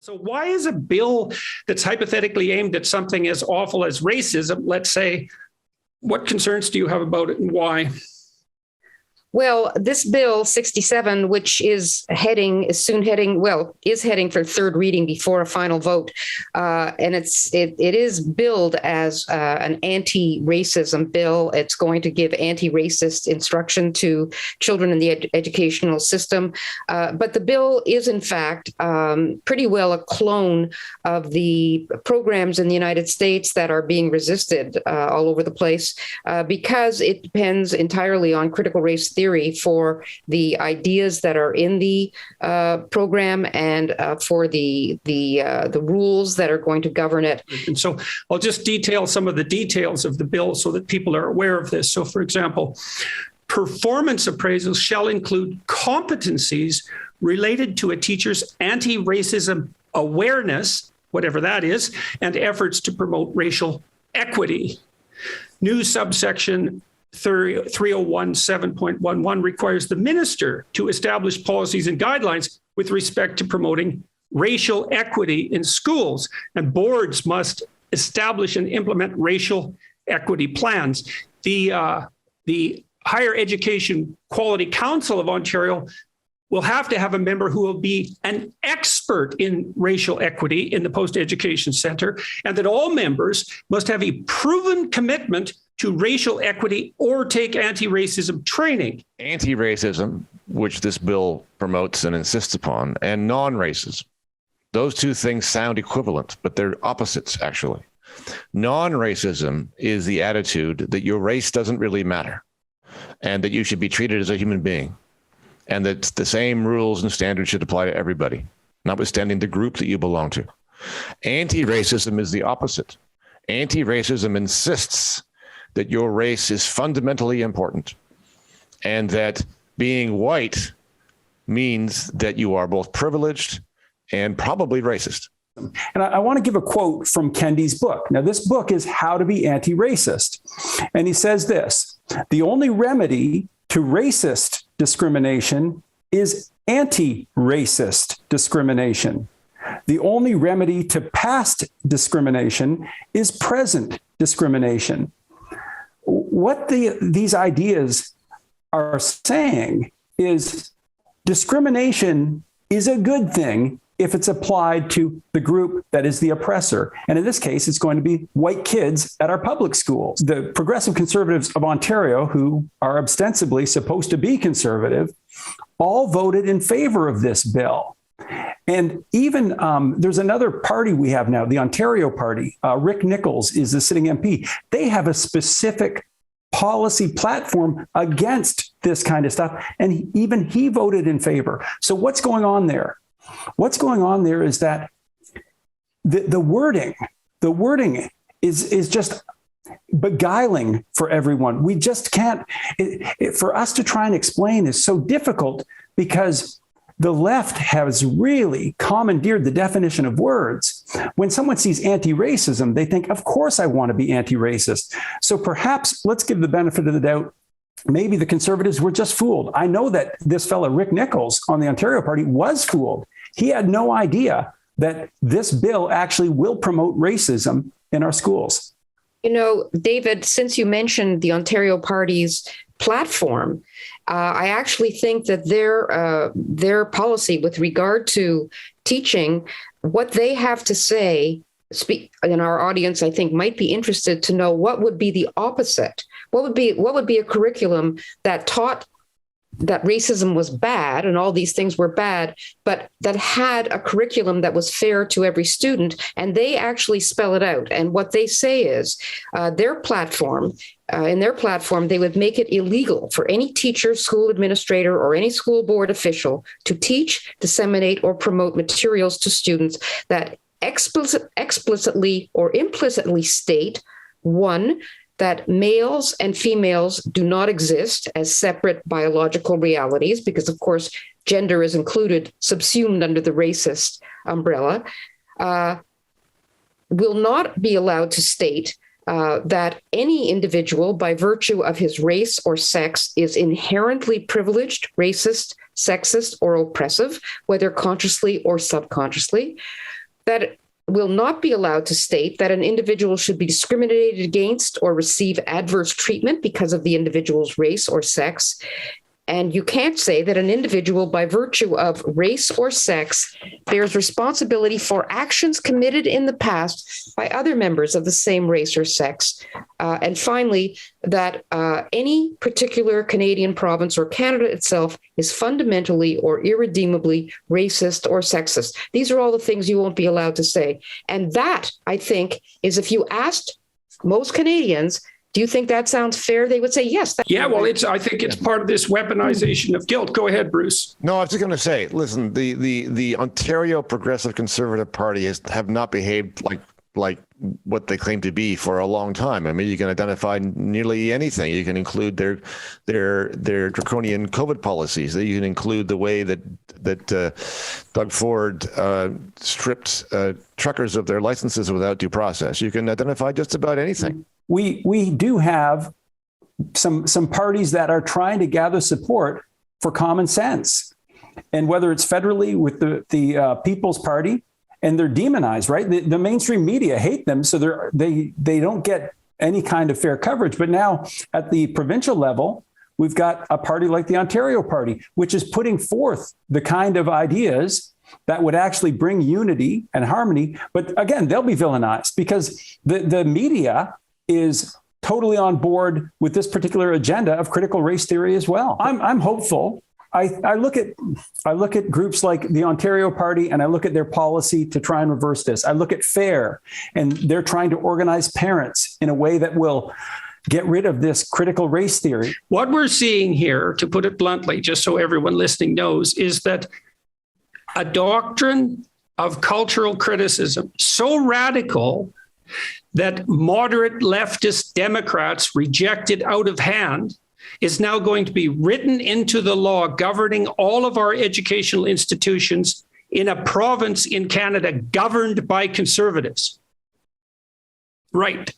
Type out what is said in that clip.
So why is a bill that's hypothetically aimed at something as awful as racism, let's say, what concerns do you have about it and why? Well, this bill 67, which is heading for third reading before a final vote, and it is billed as an anti-racism bill. It's going to give anti-racist instruction to children in the educational system, but the bill is in fact pretty well a clone of the programs in the United States that are being resisted all over the place because it depends entirely on critical race theory for the ideas that are in the program and for the rules that are going to govern it. And so I'll just detail some of the details of the bill so that people are aware of this. So, for example, performance appraisals shall include competencies related to a teacher's anti-racism awareness, whatever that is, and efforts to promote racial equity. New subsection 301.7.11 requires the minister to establish policies and guidelines with respect to promoting racial equity in schools, and boards must establish and implement racial equity plans. The Higher Education Quality Council of Ontario will have to have a member who will be an expert in racial equity in the post-education center, and that all members must have a proven commitment to racial equity or take anti-racism training. Anti-racism, which this bill promotes and insists upon, and non-racism. Those two things sound equivalent, but they're opposites, actually. Non-racism is the attitude that your race doesn't really matter and that you should be treated as a human being and that the same rules and standards should apply to everybody, notwithstanding the group that you belong to. Anti-racism is the opposite. Anti-racism insists that your race is fundamentally important and that being white means that you are both privileged and probably racist. And I want to give a quote from Kendi's book. Now, this book is How to Be Anti-Racist. And he says this: the only remedy to racist discrimination is anti-racist discrimination. The only remedy to past discrimination is present discrimination. What these ideas are saying is discrimination is a good thing if it's applied to the group that is the oppressor. And in this case, it's going to be white kids at our public schools. The Progressive Conservatives of Ontario, who are ostensibly supposed to be conservative, all voted in favor of this bill. And even there's another party we have now, the Ontario Party. Rick Nichols is the sitting MP. They have a specific policy platform against this kind of stuff. And even he voted in favor. So what's going on there? What's going on there is that the wording is just beguiling for everyone. We just can't, for us to try and explain is so difficult because the left has really commandeered the definition of words. When someone sees anti-racism, they think, of course I want to be anti-racist. So perhaps let's give the benefit of the doubt. Maybe the Conservatives were just fooled. I know that this fellow, Rick Nichols, on the Ontario Party was fooled. He had no idea that this bill actually will promote racism in our schools. You know, David, since you mentioned the Ontario Party's platform, I actually think that their policy with regard to teaching, what they have to say, and our audience, I think, might be interested to know what would be the opposite. What would be a curriculum that taught that racism was bad and all these things were bad, but that had a curriculum that was fair to every student, and they actually spell it out. And what they say is in their platform, they would make it illegal for any teacher, school administrator, or any school board official to teach, disseminate, or promote materials to students that explicitly or implicitly state, one, that males and females do not exist as separate biological realities, because, of course, gender is included, subsumed under the racist umbrella, will not be allowed to state that any individual, by virtue of his race or sex, is inherently privileged, racist, sexist, or oppressive, whether consciously or subconsciously, that will not be allowed to state that an individual should be discriminated against or receive adverse treatment because of the individual's race or sex. And you can't say that an individual, by virtue of race or sex, bears responsibility for actions committed in the past by other members of the same race or sex. And finally, that any particular Canadian province or Canada itself is fundamentally or irredeemably racist or sexist. These are all the things you won't be allowed to say. And that, I think, is if you asked most Canadians, do you think that sounds fair? They would say yes. Yeah, well, I think it's part of this weaponization of guilt. Go ahead, Bruce. No, I was just going to say, listen, the Ontario Progressive Conservative Party have not behaved like what they claim to be for a long time. I mean, you can identify nearly anything. You can include their draconian COVID policies. You can include the way that Doug Ford stripped truckers of their licenses without due process. You can identify just about anything. We do have some parties that are trying to gather support for common sense, and whether it's federally with the People's Party, and they're demonized, right? The mainstream media hate them, so they don't get any kind of fair coverage. But now at the provincial level, we've got a party like the Ontario Party, which is putting forth the kind of ideas that would actually bring unity and harmony. But again, they'll be villainized because the media is totally on board with this particular agenda of critical race theory as well. I'm hopeful. I look at groups like the Ontario Party, and I look at their policy to try and reverse this. I look at FAIR, and they're trying to organize parents in a way that will get rid of this critical race theory. What we're seeing here, to put it bluntly, just so everyone listening knows, is that a doctrine of cultural criticism so radical that moderate leftist Democrats rejected out of hand is now going to be written into the law governing all of our educational institutions in a province in Canada governed by conservatives. Right.